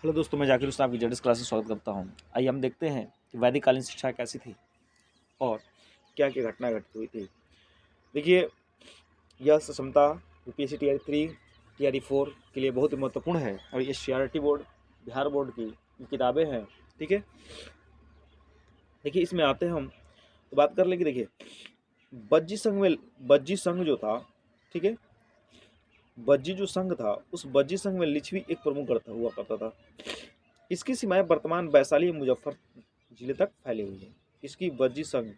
Hello दोस्तों, मैं जाकिर हुसैन आपकी जेडीएस क्लास में स्वागत करता हूं। आइए हम देखते हैं कि वैदिक कालीन शिक्षा कैसी थी और क्या क्या घटना घटित हुई थी। देखिए, यह सक्षमता यूपीएससी टीआरई 3 टीआरई 4 के लिए बहुत ही महत्वपूर्ण है और ये सीआरटी बोर्ड, बिहार बोर्ड की किताबें हैं। ठीक है, देखिए इसमें आते हैं हम तो बात कर लेंगे। देखिए बज्जी संघ जो था, ठीक है, बज्जी जो संघ था, उस बज्जी संघ में लिच्छवी एक प्रमुख गढ़ हुआ करता था। इसकी सीमाएं वर्तमान वैशाली मुजफ्फर जिले तक फैली हुई है। इसकी बज्जी संघ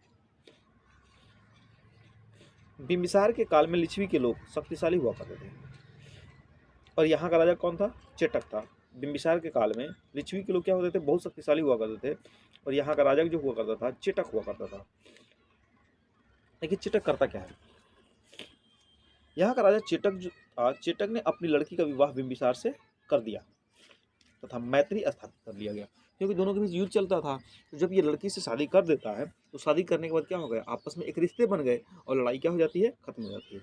बिंबिसार के काल में लिच्छवी के लोग शक्तिशाली हुआ करते थे और यहाँ का राजा कौन था? चेटक था। बिंबिसार के काल में लिच्छवी के लोग क्या होते थे? बहुत शक्तिशाली हुआ करते थे और यहाँ का राजा जो हुआ करता था चेटक हुआ करता था। देखिए चेटक करता क्या है? यहाँ का राजा चेटक जो था, चेटक ने अपनी लड़की का विवाह बिंबिसार से कर दिया तथा मैत्री स्थापित कर लिया गया, क्योंकि दोनों के बीच युद्ध चलता था। तो जब ये लड़की से शादी कर देता है तो शादी करने के बाद क्या हो गया? आपस में एक रिश्ते बन गए और लड़ाई क्या हो जाती है? खत्म हो जाती है।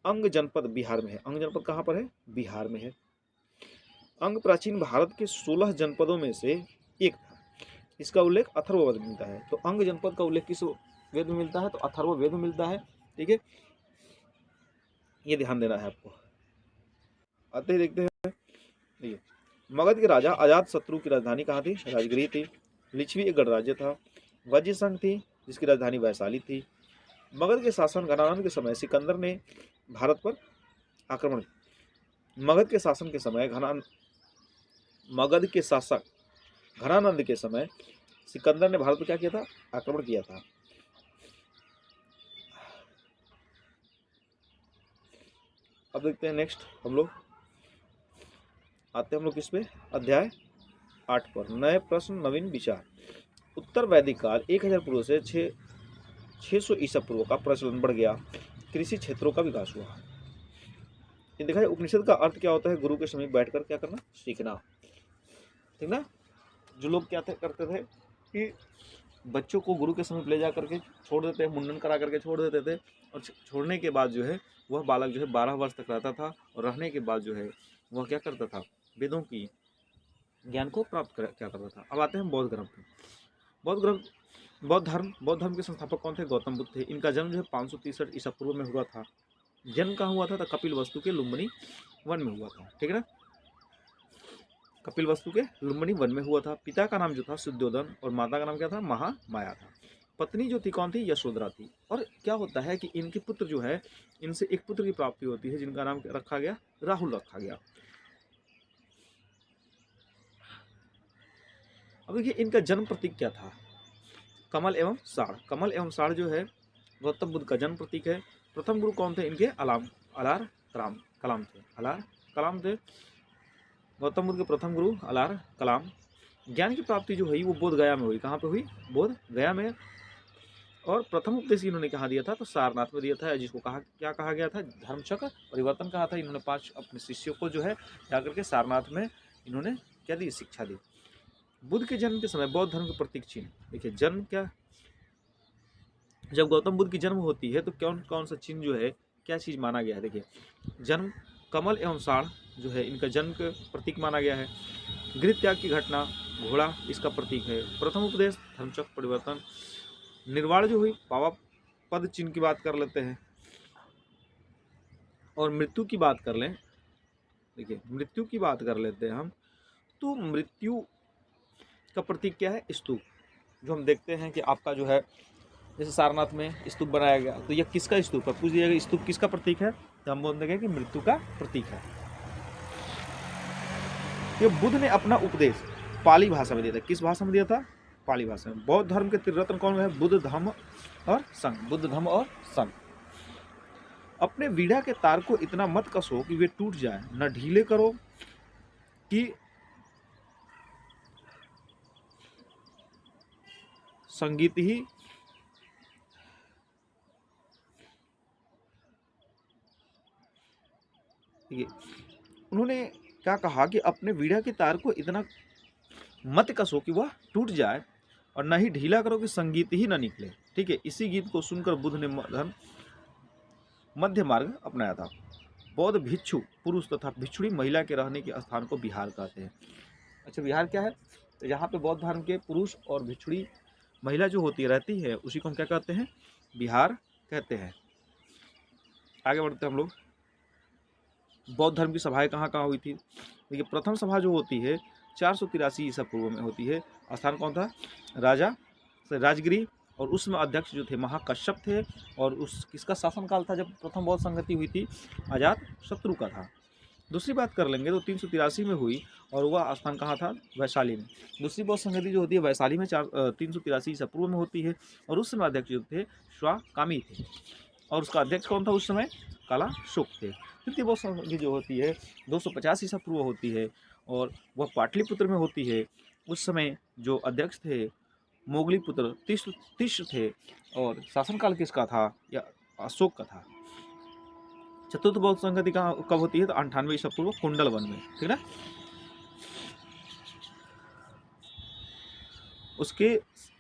अंग जनपद बिहार में है। अंग जनपद कहाँ पर है? बिहार में है। अंग प्राचीन भारत के 16 जनपदों में से एक था। इसका उल्लेख अथर्ववेद में मिलता है। तो अंग जनपद का उल्लेख किस वेद में मिलता है? तो अथर्ववेद में मिलता है। ठीक है, ये ध्यान देना है आपको। आते ही देखते हैं, देखिए मगध के राजा अजातशत्रु की राजधानी कहाँ थी? राजगृह थी। लिच्छवी एक गणराज्य था। वज्र संघ थी जिसकी राजधानी वैशाली थी। मगध के शासन घनानंद के समय सिकंदर ने भारत पर आक्रमण, मगध के शासन के समय मगध के शासक घनानंद के समय सिकंदर ने भारत पर क्या किया था? आक्रमण किया था। अब देखते हैं नेक्स्ट हम लोग आते हैं हम लोग किस पे? अध्याय 8 पर। नए प्रश्न नवीन विचार। उत्तर वैदिक काल 1000 पूर्व से 600 ईसा पूर्व का प्रचलन बढ़ गया। कृषि क्षेत्रों का विकास हुआ। ये देखा है, उपनिषद का अर्थ क्या होता है? गुरु के समीप बैठकर क्या करना? सीखना। ठीक ना? जो लोग क्या करते थे कि बच्चों को गुरु के समीप ले जा करके छोड़ देते, मुंडन करा करके छोड़ देते थे और छोड़ने के बाद जो है वह बालक जो है 12 वर्ष तक रहता था और रहने के बाद जो है वह क्या करता था? वेदों की ज्ञान को प्राप्त क्या करता था। अब आते हैं बौद्ध धर्म पे। बौद्ध धर्म के संस्थापक कौन थे? गौतम बुद्ध थे। इनका जन्म जो है 563 ईसा पूर्व में हुआ था। जन्म कहाँ हुआ था? तो कपिल वस्तु के लुम्बिनी वन में हुआ था। ठीक है ना? कपिल वस्तु के लुम्बिनी वन में हुआ था। पिता का नाम जो था शुद्धोधन और माता का नाम क्या था? महामाया था। पत्नी जो थी कौन थी? यशोधरा थी। और क्या होता है कि इनके पुत्र जो है, इनसे एक पुत्र की प्राप्ति होती है जिनका नाम रखा गया? राहुल रखा गया। अब देखिए इनका जन्म प्रतीक क्या था? कमल एवं साढ़। कमल एवं साढ़ जो है गौतम बुद्ध का जन्म प्रतीक है। प्रथम गुरु कौन थे इनके? अलार कलाम थे। अलार कलाम थे। गौतम बुद्ध के प्रथम गुरु अलार कलाम। ज्ञान की प्राप्ति जो हुई वो बोध गया में हुई। कहाँ पे हुई? बोध गया में। और प्रथम उपदेश इन्होंने कहाँ दिया था? तो सारनाथ में दिया था, जिसको क्या कहा गया था? धर्मचक्र परिवर्तन कहा था। इन्होंने 5 अपने शिष्यों को जो है जाकर के सारनाथ में इन्होंने क्या दी? शिक्षा दी। बुद्ध के जन्म के समय बौद्ध धर्म के प्रतीक चिन्ह। देखिए जन्म क्या, जब गौतम बुद्ध की जन्म होती है तो कौन कौन सा चिन्ह जो है, क्या चीज़ माना गया है? देखिए जन्म, कमल एवं साढ़ जो है इनका जन्म का प्रतीक माना गया है। गृह त्याग की घटना, घोड़ा इसका प्रतीक है। प्रथम उपदेश, धर्मचक्र परिवर्तन, निर्वाण जो हुई, पावा पद चिन्ह की बात कर लेते हैं। और मृत्यु की बात कर लें, देखिए मृत्यु की बात कर लेते हैं हम, तो मृत्यु का प्रतीक क्या है? स्तूप। जो हम देखते हैं कि आपका जो है जैसे सारनाथ में स्तूप बनाया गया, तो यह किसका स्तूप है? पूछ लीजिएगा स्तूप किसका प्रतीक है, तो हम बोल देंगे कि मृत्यु का प्रतीक है। ये बुद्ध ने अपना उपदेश पाली भाषा में दिया था। किस भाषा में दिया था? पाली भाषा में। बौद्ध धर्म के त्रिरत्न कौन है? बुद्ध, धम्म और संघ। बुद्ध, धम्म और संघ। अपने वीणा के तार को इतना मत कसो कि वे टूट जाए, न ढीले करो कि संगीत ही उन्होंने क्या कहा कि अपने वीणा के तार को इतना मत कसो कि वह टूट जाए और न ही ढीला करो कि संगीत ही न निकले। ठीक है, इसी गीत को सुनकर बुद्ध ने मध्य मार्ग अपनाया था। बौद्ध भिक्षु पुरुष तथा भिक्षुणी महिला के रहने के स्थान को विहार कहते हैं। अच्छा, विहार क्या है? तो यहाँ पे बौद्ध धर्म के पुरुष और भिक्षुणी महिला जो होती रहती है उसी को हम क्या कहते हैं? विहार कहते हैं। आगे बढ़ते हैं हम लोग। बौद्ध धर्म की सभाएं कहाँ कहाँ हुई थी? देखिए, प्रथम सभा जो होती है 483 ईसा पूर्व में होती है। स्थान कौन था? राजगिरी। और उसमें अध्यक्ष जो थे महाकश्यप थे। और उस किसका शासनकाल था जब प्रथम बौद्ध संगति हुई थी? अजात शत्रु का था। दूसरी बात कर लेंगे तो 383 में हुई और वह स्थान कहाँ था? वैशाली में। दूसरी बौद्ध संगति जो होती है वैशाली में 383 ईसा पूर्व में होती है। और उस समय अध्यक्ष जो थे श्वाकामी थे। और उसका अध्यक्ष कौन था उस समय? काला शोक थे। तृतीय बौद्ध संगति जो होती है 250 ईसा पूर्व होती है और वह पाटलिपुत्र में होती है। उस समय जो अध्यक्ष थे मोगलीपुत्र तिष्ट थे। और शासनकाल किसका था? या अशोक का था। चतुर्थ बौद्ध संगति कब होती है? तो 98 ईसा पूर्व कुंडल वन में, ठीक है ना। उसके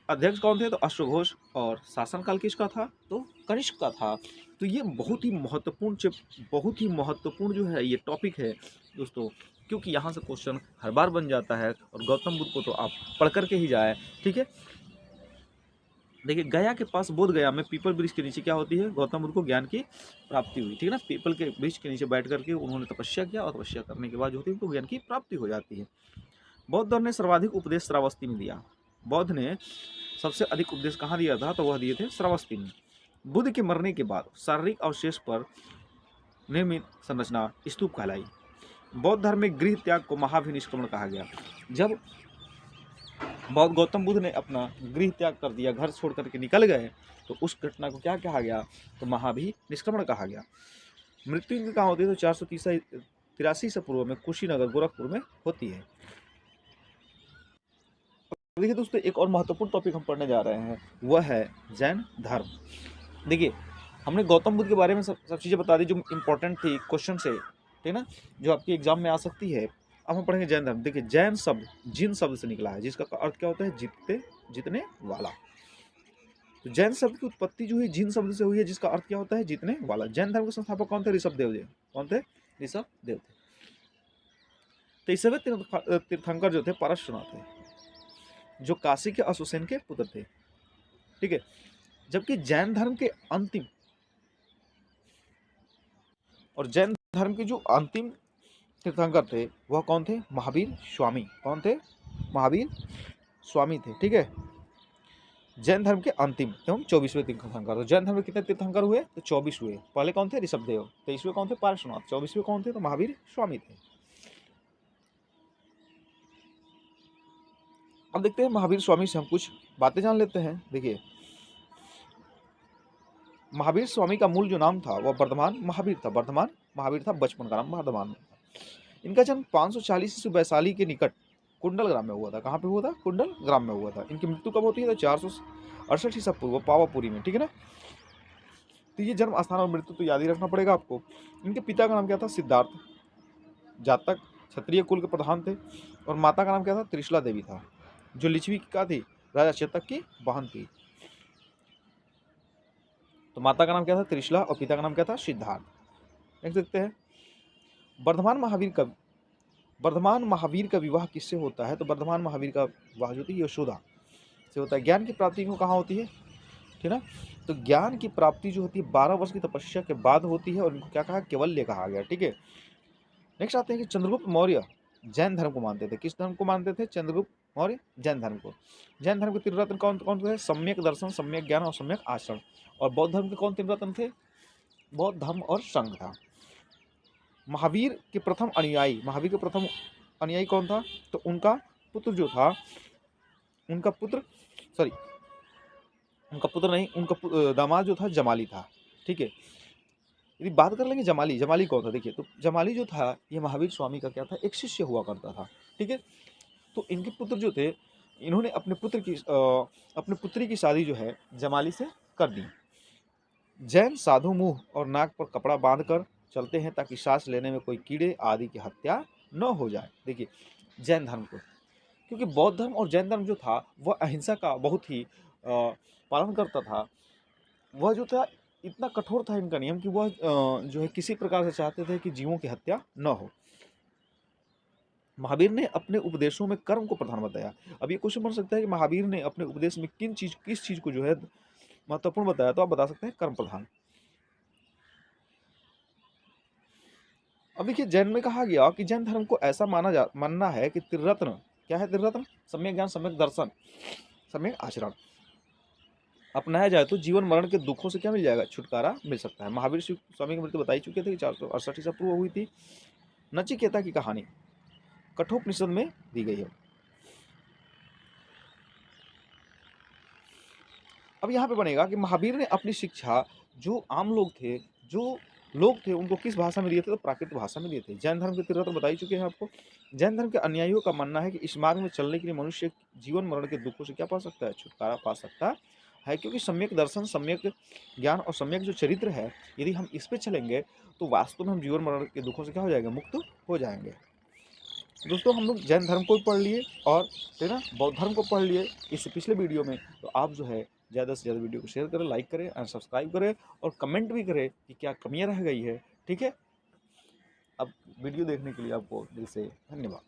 अध्यक्ष कौन थे? तो अश्वघोष। और शासनकाल किसका था? तो कनिष्क का था। तो ये बहुत ही महत्वपूर्ण जो है ये टॉपिक है दोस्तों, क्योंकि यहाँ से क्वेश्चन हर बार बन जाता है और गौतम बुद्ध को तो आप पढ़ करके ही जाए, ठीक है। देखिए, गया के पास बोध गया में पीपल वृक्ष के नीचे क्या होती है? गौतम बुद्ध को ज्ञान की प्राप्ति हुई, ठीक है ना। पीपल के वृक्ष के नीचे बैठ करके उन्होंने तपस्या किया और तपस्या करने के बाद जो होती है उनको ज्ञान की प्राप्ति हो जाती है। बौद्ध धर्म ने सर्वाधिक उपदेश श्रावस्ती में दिया। बौद्ध ने सबसे अधिक उपदेश कहाँ दिया था? तो वह दिए थे श्रावस्ती में। बुद्ध के मरने के बाद शारीरिक अवशेष पर निर्मित संरचना स्तूप कहलाई। बौद्ध धर्म में गृह त्याग को महाभिनिष्क्रमण कहा गया। जब गौतम बुद्ध ने अपना गृह त्याग कर दिया, घर छोड़ करके निकल गए, तो उस घटना को क्या कहा गया? तो महाभिनिष्क्रमण कहा गया। मृत्यु इनकी कहाँ होती है? तो 483 से पूर्व में कुशीनगर गोरखपुर में होती है। देखिए दोस्तों, एक और महत्वपूर्ण टॉपिक हम पढ़ने जा रहे हैं, वह है जैन धर्म। देखिए, हमने गौतम बुद्ध के बारे में सब चीज़ें बता दी जो इम्पोर्टेंट थी क्वेश्चन से, ठीक ना, जो आपकी एग्जाम में आ सकती है। अब हम पढ़ेंगे जैन धर्म। देखिए, जैन शब्द जिन शब्द से निकला है, जिसका अर्थ क्या होता है? जीतने वाला। तो जैन शब्द की उत्पत्ति जो है जिन शब्द से हुई है, जिसका अर्थ क्या होता है? जीतने वाला। जैन धर्म के संस्थापक कौन थे? ऋषभ देव जी। कौन थे? ऋषभ देव थे। तो ईसवें तीर्थंकर जो थे पारसनाथ थे, जो काशी के अशोसेन के पुत्र थे, ठीक है। जबकि जैन धर्म के अंतिम तीर्थंकर थे वह कौन थे? महावीर स्वामी। कौन थे? महावीर स्वामी थे, ठीक है। जैन धर्म के अंतिम एवं 24वें तीर्थंकर। तो जैन धर्म में कितने तीर्थंकर हुए? तो 24 हुए। पहले कौन थे? ऋषभदेव। 23वें कौन थे? पार्श्वनाथ। 24वें कौन थे? तो महावीर स्वामी थे। अब देखते हैं महावीर स्वामी से हम कुछ बातें जान लेते हैं। देखिए, महावीर स्वामी का मूल जो नाम था वह वर्धमान महावीर था। वर्धमान महावीर था, बचपन का नाम वर्धमान था। इनका जन्म 540 ईस्वी वैशाली के निकट कुंडल ग्राम में हुआ था। कहाँ पे हुआ था? कुंडल ग्राम में हुआ था। इनकी मृत्यु कब होती है? तो 468 ईसा पूर्व पावापुरी में, ठीक है ना। तो ये जन्म स्थान और मृत्यु तो याद ही रखना पड़ेगा आपको। इनके पिता का नाम क्या था? सिद्धार्थ, जातक क्षत्रिय कुल के प्रधान थे। और माता का नाम क्या था? त्रिशला देवी था, जो लिच्छवी की क्या थी? राजा चेतक की बहन थी। तो माता का नाम क्या था? त्रिशला। और पिता का नाम क्या था? सिद्धार्थ। देख सकते हैं। वर्धमान महावीर का विवाह किससे होता है? तो वर्धमान महावीर का विवाह जो थी यशोदा से होता है। ज्ञान की प्राप्ति को कहाँ होती है? ठीक है ना। तो ज्ञान की प्राप्ति जो होती है 12 वर्ष की तपस्या के बाद होती है और इनको क्या कहा? केवल्य कहा गया, ठीक है। नेक्स्ट आते हैं कि चंद्रगुप्त मौर्य जैन धर्म को मानते थे। किस धर्म को मानते थे? चंद्रगुप्त मौर्य जैन धर्म को। जैन धर्म के तीन रत्न कौन कौन थे? सम्यक दर्शन, सम्यक ज्ञान और सम्यक आचरण। और बौद्ध धर्म के कौन तीन रत्न थे? बौद्ध धर्म और संघ था। महावीर के प्रथम अनुयायी कौन था? तो उनका पुत्र जो था, उनका दामाद जो था जमाली था, ठीक है। यदि बात कर लेंगे जमाली कौन था, देखिए, तो जमाली जो था ये महावीर स्वामी का क्या था? एक शिष्य हुआ करता था, ठीक है। तो इनके पुत्र जो थे, इन्होंने अपने पुत्री की शादी जो है जमाली से कर दी। जैन साधु मुंह और नाक पर कपड़ा बांधकर चलते हैं ताकि सांस लेने में कोई कीड़े आदि की हत्या न हो जाए। देखिए, जैन धर्म को, क्योंकि बौद्ध धर्म और जैन धर्म जो था वह अहिंसा का बहुत ही पालन करता था। वह जो था इतना कठोर था इनका नियम कि वह जो है किसी प्रकार से चाहते थे कि जीवों की हत्या न हो। महावीर ने अपने उपदेशों में कर्म को प्रधान बताया। अब ये क्वेश्चन बन सकता है कि महावीर ने अपने उपदेश में किस चीज को जो है महत्वपूर्ण बताया, तो आप बता सकते हैं कर्म प्रधान। अब देखिए जैन में कहा गया कि जैन धर्म को ऐसा मानना है कि त्रिरत्न, क्या है त्रिरत्न? सम्यक ज्ञान, सम्यक दर्शन, सम्यक आचरण अपनाया जाए तो जीवन मरण के दुखों से क्या मिल जाएगा? छुटकारा मिल सकता है। महावीर स्वामी की मृत्यु बताई चुके थे कि 468 ईसा पूर्व हुई थी। नचिकेता की कहानी कठोपनिषद में दी गई है। अब यहाँ पे बनेगा कि महावीर ने अपनी शिक्षा जो आम लोग थे उनको किस भाषा में दिए थे? तो प्राकृत भाषा में दिए थे। जैन धर्म के तीव्रता बता ही चुके हैं आपको। जैन धर्म के अनुयायियों का मानना है कि इस मार्ग में चलने के लिए मनुष्य जीवन मरण के दुखों से क्या पा सकता है? छुटकारा पा सकता है, क्योंकि सम्यक दर्शन, सम्यक ज्ञान और सम्यक जो चरित्र है, यदि हम इस पे चलेंगे तो वास्तव में हम जीवन मरण के दुखों से क्या हो जाएंगे? मुक्त हो जाएंगे। दोस्तों हम लोग जैन धर्म को भी पढ़ लिए और है ना बौद्ध धर्म को पढ़ लिए इससे पिछले वीडियो में। तो आप जो है ज़्यादा से ज़्यादा वीडियो को शेयर करें, लाइक करें और सब्सक्राइब करें और कमेंट भी करें कि क्या कमियां रह गई है। ठीक है, अब वीडियो देखने के लिए आपको दिल से धन्यवाद।